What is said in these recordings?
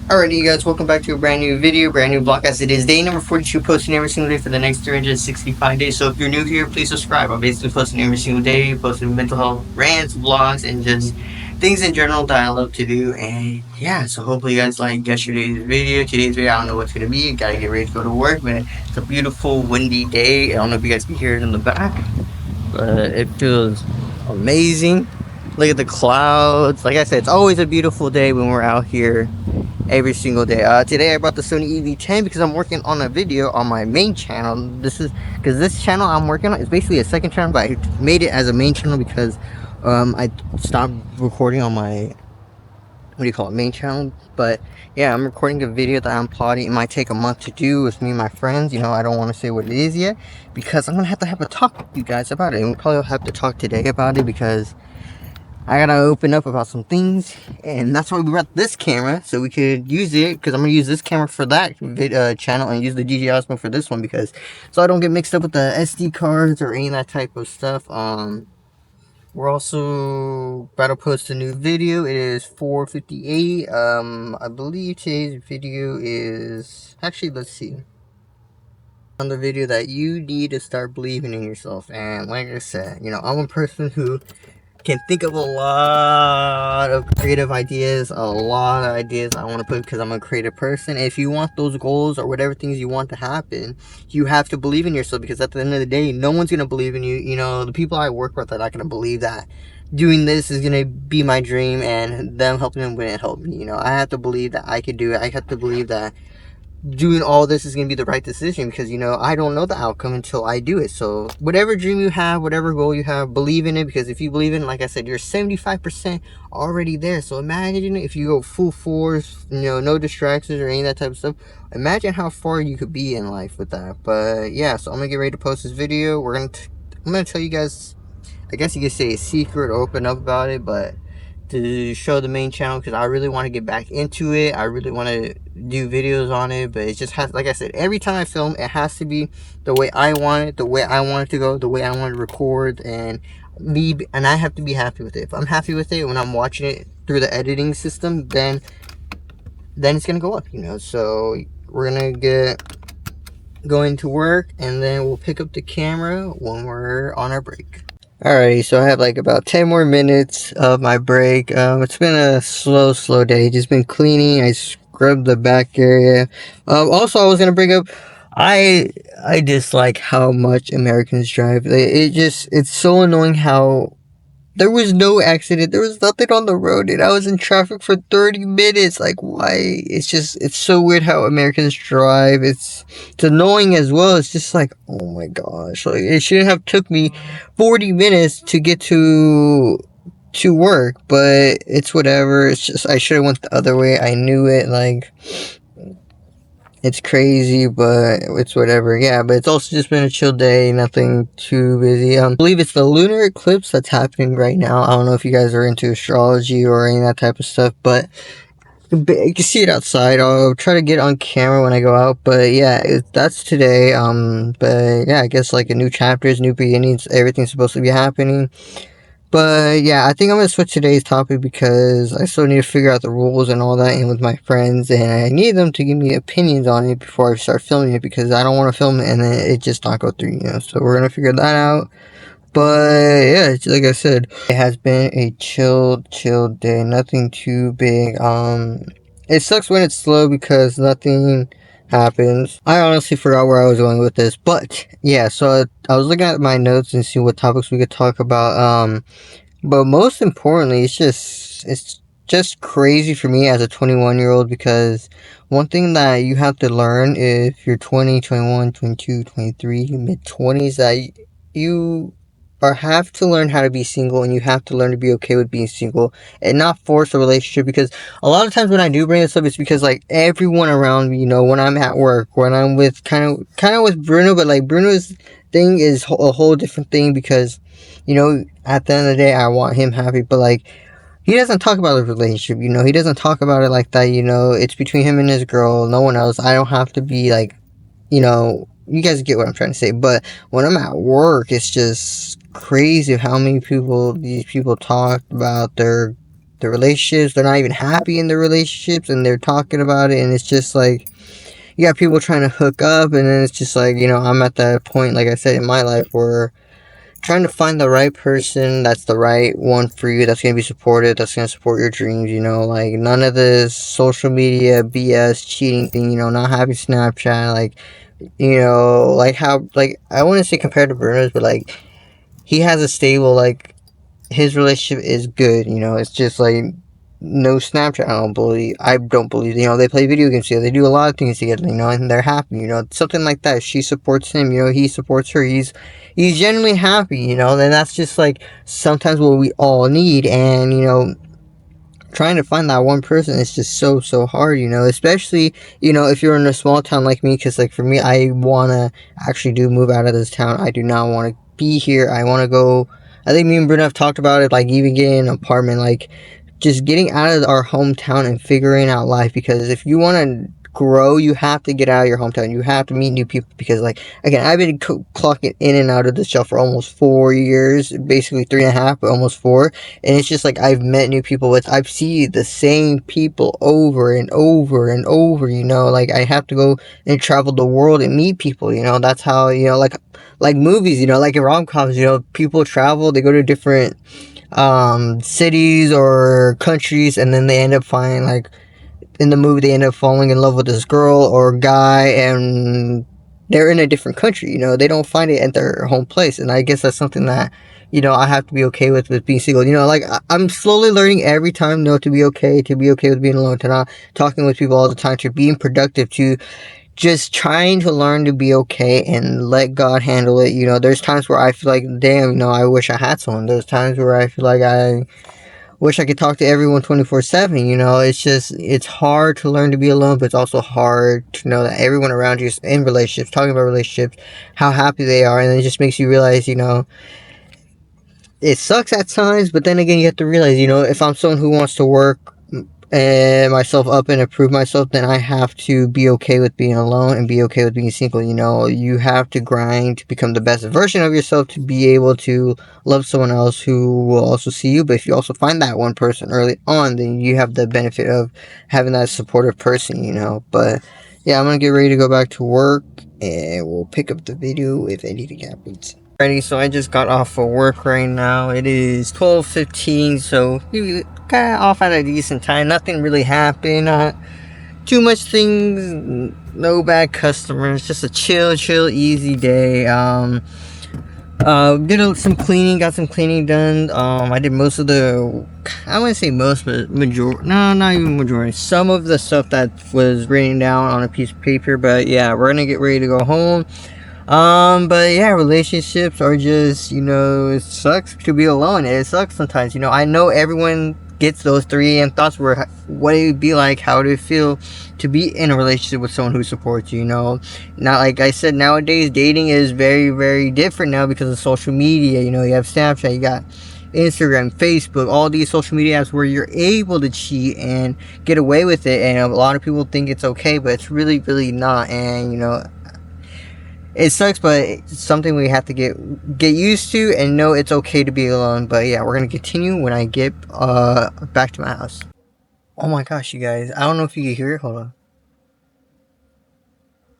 Alrighty, you guys, welcome back to a brand new video, brand new vlog. As it is day number 42, posting every single day for the next 365 days. So if you're new here, please subscribe. I'm basically posting every single day, posting mental health rants, vlogs, and just things in general that I love to do. And yeah, so hopefully you guys like yesterday's video. Today's video, I don't know what's gonna be. Gotta get ready to go to work, but it's a beautiful, windy day. I don't know if you guys can hear it in the back, but it feels amazing. Look at the clouds. Like I said, it's always a beautiful day when we're out here every single day. Today I brought the Sony EV10 because I'm working on a video on my main channel. This is because this channel I'm working on is basically a second channel, but I made it as a main channel because I stopped recording on my, what do you call it, main channel. But yeah, I'm recording a video that I'm plotting. It might take a month to do with me and my friends. You know, I don't want to say what it is yet because I'm gonna have a talk with you guys about it, and we'll probably have to talk today about it because I gotta open up about some things, and that's why we brought this camera, so we could use it, because I'm gonna use this camera for that channel, and use the DJI Osmo for this one, because, so I don't get mixed up with the SD cards, or any of that type of stuff. We're also about to post a new video. It is 4:58, I believe today's video is, actually, let's see, on the video that you need to start believing in yourself. And like I said, you know, I'm a person who can think of a lot of creative ideas, a lot of ideas I want to put, because I'm a creative person. And if you want those goals or whatever things you want to happen, you have to believe in yourself, because at the end of the day, no one's going to believe in you. You know, the people I work with are not going to believe that doing this is going to be my dream, and them helping them wouldn't help me. You know, I have to believe that I could do it. I have to believe that doing all this is going to be the right decision, because, you know, I don't know the outcome until I do it. So whatever dream you have, whatever goal you have, believe in it, because if you believe in it, like I said, you're 75% already there. So imagine if you go full force, you know, no distractions or any of that type of stuff. Imagine how far you could be in life with that. But yeah, so I'm gonna get ready to post this video. I'm gonna tell you guys, I guess you could say a secret, or open up about it, but to show the main channel, because I really want to get back into it. I really want to do videos on it, but it just has, like I said, every time I film, it has to be the way I want it, the way I want it to go, the way I want to record, and I have to be happy with it. If I'm happy with it when I'm watching it through the editing system, then it's gonna go up, you know. So we're gonna get going to work, and then we'll pick up the camera when we're on our break. Alrighty, so I have like about 10 more minutes of my break. It's been a slow day. Just been cleaning. I scrubbed the back area. Also, I was gonna bring up, I dislike how much Americans drive. It's so annoying how there was no accident. There was nothing on the road, and I was in traffic for 30 minutes. Like, why? It's so weird how Americans drive. It's annoying as well. It's just like, oh my gosh. Like, it shouldn't have took me 40 minutes to get to work, but it's whatever. It's just, I should have went the other way. I knew it. Like, it's crazy, but it's whatever. Yeah, but it's also just been a chill day, nothing too busy. I believe it's the lunar eclipse that's happening right now. I don't know if you guys are into astrology or any of that type of stuff, but you can see it outside. I'll try to get on camera when I go out, but yeah, that's today. But yeah, I guess like a new chapters, new beginnings, everything's supposed to be happening. But yeah, I think I'm going to switch today's topic, because I still need to figure out the rules and all that, and with my friends, and I need them to give me opinions on it before I start filming it, because I don't want to film it and then it just not go through, you know. So we're going to figure that out. But yeah, like I said, it has been a chill day, nothing too big. It sucks when it's slow because nothing happens. I honestly forgot where I was going with this, but yeah, so I was looking at my notes and see what topics we could talk about. But most importantly, it's just crazy for me as a 21-year-old, because one thing that you have to learn if you're 20, 21, 22, 23, mid-20s, that you have to learn how to be single, and you have to learn to be okay with being single and not force a relationship. Because a lot of times when I do bring this up, it's because like everyone around me, you know, when I'm at work, when I'm with kind of with Bruno, but like Bruno's thing is a whole different thing, because, you know, at the end of the day, I want him happy, but like, he doesn't talk about the relationship, you know, he doesn't talk about it like that, you know, it's between him and his girl, no one else. I don't have to be like, you know, you guys get what I'm trying to say. But when I'm at work, it's just crazy how many people these people talk about their the relationships. They're not even happy in their relationships, and they're talking about it, and it's just like you got people trying to hook up, and then it's just like, I'm at that point, like I said, in my life where trying to find the right person that's the right one for you, that's going to be supportive, that's going to support your dreams, like none of this social media BS cheating thing, not having Snapchat, like, like how, like, I wouldn't say compared to Bruno's, but like he has a stable, like, his relationship is good, it's just like no Snapchat. I don't believe, they play video games together, they do a lot of things together, and they're happy, something like that. She supports him, he supports her, he's genuinely happy, and that's just like sometimes what we all need. And trying to find that one person is just so hard, especially if you're in a small town like me, because like for me, I want to actually do move out of this town. I do not want to be here. I want to go. I think me and Bruno have talked about it, like even getting an apartment, like just getting out of our hometown and figuring out life. Because if you want to grow, you have to get out of your hometown. You have to meet new people. Because like, again, I've been clocking in and out of the show for almost 4 years, basically 3.5, but almost 4. And it's just like I've met new people. I've seen the same people over and over and over. Like I have to go and travel the world and meet people. That's how, like movies. Like in rom-coms, people travel, they go to different cities or countries, and then they end up finding, like in the movie, they end up falling in love with this girl or guy, and they're in a different country. They don't find it at their home place. And I guess that's something that I have to be okay with being single. Like I'm slowly learning every time, to be okay with being alone, to not talking with people all the time, to being productive, to just trying to learn to be okay and let God handle it. There's times where I feel like, damn, I wish I had someone. There's times where I feel like I wish I could talk to everyone 24/7. It's hard to learn to be alone, but it's also hard to know that everyone around you is in relationships, talking about relationships, how happy they are. And it just makes you realize, it sucks at times, but then again, you have to realize, if I'm someone who wants to work and myself up and improve myself, then I have to be okay with being alone and be okay with being single. You have to grind to become the best version of yourself, to be able to love someone else who will also see you. But if you also find that one person early on, then you have the benefit of having that supportive person. But yeah, I'm gonna get ready to go back to work, and we'll pick up the video if anything happens. Alrighty, so I just got off of work right now. It is 12:15, so kind of off at a decent time. Nothing really happened. Not too much things. No bad customers. Just a chill, easy day. Did some cleaning. Got some cleaning done. I did most of the. I wouldn't say most, but majority. No, not even majority. Some of the stuff that was written down on a piece of paper. But yeah, we're gonna get ready to go home. But yeah, relationships are just, it sucks to be alone. It sucks sometimes. I know everyone gets those 3 AM thoughts where what it would be like, how would it feel to be in a relationship with someone who supports you. Now, like I said, nowadays dating is very, very different now because of social media. You have Snapchat, you got Instagram, Facebook, all these social media apps where you're able to cheat and get away with it. And a lot of people think it's okay, but it's really, really not. And it sucks, but it's something we have to get used to and know it's okay to be alone. But yeah, we're gonna continue when I get back to my house. Oh my gosh, you guys! I don't know if you can hear it. Hold on.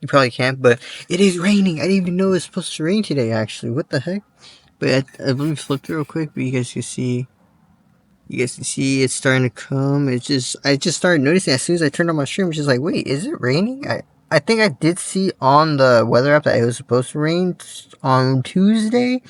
You probably can't, but it is raining. I didn't even know it was supposed to rain today. Actually, what the heck? But let me flip through real quick, but you guys can see. It's starting to come. I just started noticing as soon as I turned on my stream. It's just like, wait, is it raining? I think I did see on the weather app that it was supposed to rain on Tuesday,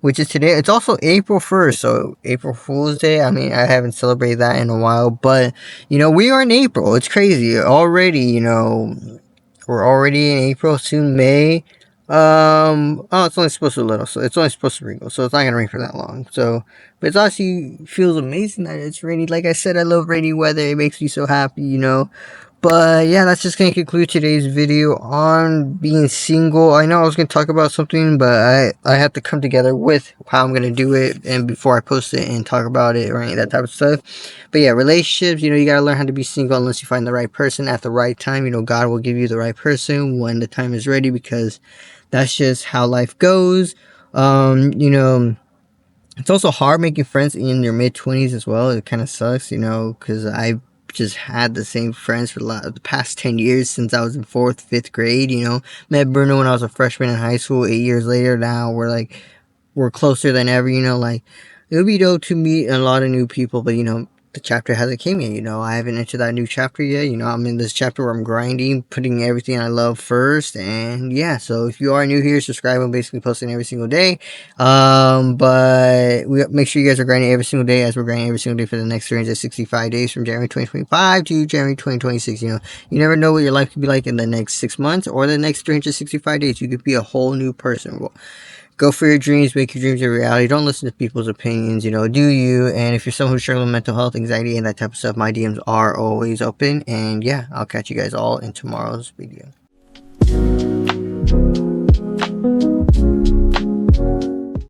which is today. It's also April 1st, so April Fool's Day. I mean, I haven't celebrated that in a while, but, we are in April. It's crazy. Already, we're already in April, soon May. It's only supposed to little, so it's only supposed to wrinkle, so it's not gonna rain for that long. So, but it actually feels amazing that it's rainy. Like I said, I love rainy weather. It makes me so happy, But yeah, that's just gonna conclude today's video on being single. I know I was gonna talk about something, but I have to come together with how I'm gonna do it and before I post it and talk about it or any of that type of stuff. But yeah, relationships, you gotta learn how to be single unless you find the right person at the right time. God will give you the right person when the time is ready, because that's just how life goes. It's also hard making friends in your mid-20s as well. It kind of sucks, you know, because I just had the same friends for the past 10 years since I was in 4th, 5th grade, you know. Met Bruno when I was a freshman in high school. 8 years later, now we're closer than ever, you know. Like, it would be dope to meet a lot of new people, but, you know, the chapter hasn't came yet, you know. I haven't entered that new chapter yet, you know. I'm in this chapter where I'm grinding, putting everything I love first, and yeah. So if you are new here, subscribe. I'm basically posting every single day. But we make sure you guys are grinding every single day, as we're grinding every single day for the next 365 days from January 2025 to January 2026. You know, you never know what your life could be like in the next 6 months or the next 365 days. You could be a whole new person. Well, go for your dreams, make your dreams a reality. Don't listen to people's opinions, you know, do you. And if you're someone who's struggling with mental health, anxiety, and that type of stuff, my DMs are always open. And yeah, I'll catch you guys all in tomorrow's video.